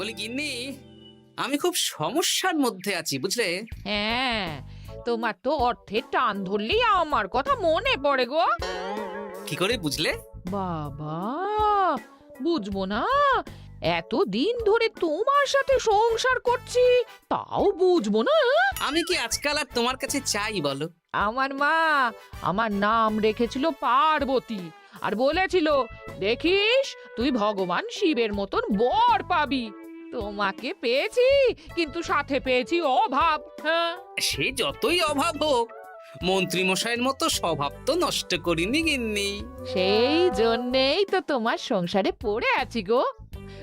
বলি গিন্নি, আমি খুব সমস্যার মধ্যে আছি বুঝলে। হ্যাঁ, তোমার তো অর্থের টান ধরলেই আমার কথা মনে পড়ে গো। কি করে বুঝলে? বাবা, বুঝবো না? এতদিন ধরে তোমার সাথে সংসার করছি, তাও বুঝবো না? আমি কি আজকাল আর তোমার কাছে চাই বলো? আমার মা আমার নাম রেখেছিল পার্বতী, আর বলেছিল দেখিস তুই ভগবান শিবের মতন বর পাবি। তোমাকে পেয়েছি, কিন্তু সাথে পেয়েছি অভাব। হ্যাঁ, সে যতই অভাব হোক, মন্ত্রী মশাইয়ের মতো স্বভাব তো নষ্ট করিনি গিন্নি। সেই জন্যেই তো তোমার সংসারে পড়ে আছি গো,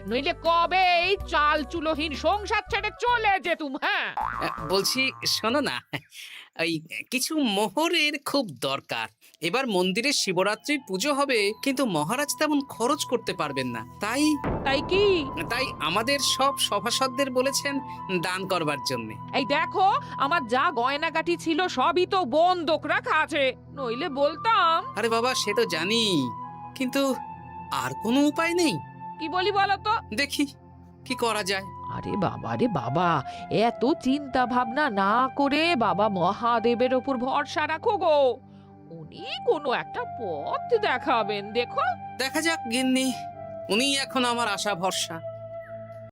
নইলে কবে এই চাল চুলোহীন সংসার ছেড়ে চলে যেতুম। হ্যাঁ, বলছি শোনো না, ওই কিছু মোহরের খুব দরকার। এবার মন্দিরে শিবরাত্রির পুজো হবে, কিন্তু মহারাজ তেমন খরচ করতে পারবেন না। তাই তাই কি? তাই আমাদের সব সভাসদদের বলেছেন দান করবার জন্য। এই দেখো, আমার যা গয়নাগাটি ছিল সবই তো বন্ধক রাখা আছে, নইলে বলতাম। আরে বাবা, সে তো জানি, কিন্তু আর কোনো উপায় নেই। কি বলি বলো তো? দেখি কি করা যায়। আরে বাবা রে বাবা, এত চিন্তা ভাবনা না করে বাবা মহাদেবের ওপর ভরসা রাখো গো, উনি কোনো একটা পথ দেখাবেন। দেখো, দেখা যাক গিন্নি, উনি এখন আমার আশা ভরসা।